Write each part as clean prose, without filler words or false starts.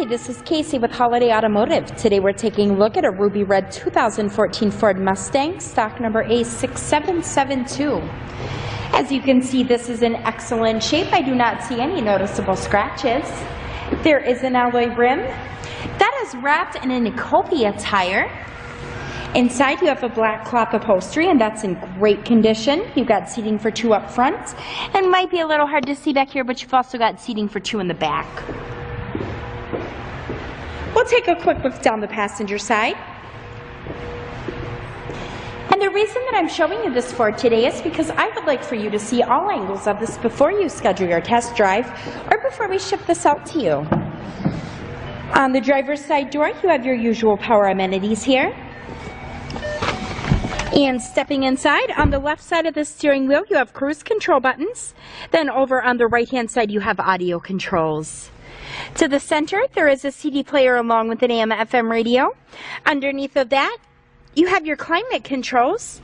Hi, this is Casey with Holiday Automotive. Today we're taking a look at a ruby red 2014 Ford Mustang, stock number A6772. As you can see, this is in excellent shape. I do not see any noticeable scratches. There is an alloy rim that is wrapped in an Ecopia tire. Inside you have a black cloth upholstery, and that's in great condition. You've got seating for two up front, and might be a little hard to see back here, but you've also got seating for two in the back. We'll take a quick look down the passenger side. And the reason that I'm showing you this Ford today is because I would like for you to see all angles of this before you schedule your test drive or before we ship this out to you. On the driver's side door, you have your usual power amenities here. And stepping inside, on the left side of the steering wheel, you have cruise control buttons. Then over on the right-hand side, you have audio controls. To the center, there is a CD player along with an AM/FM radio. Underneath of that, you have your climate controls.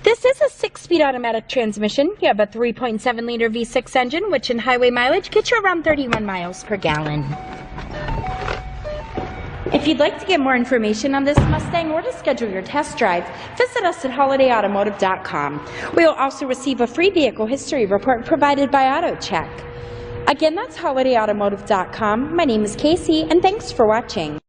This is a 6-speed automatic transmission. You have a 3.7-liter V6 engine, which in highway mileage gets you around 31 miles per gallon. If you'd like to get more information on this Mustang or to schedule your test drive, visit us at holidayautomotive.com. We will also receive a free vehicle history report provided by AutoCheck. Again, that's holidayautomotive.com. My name is Casey, and thanks for watching.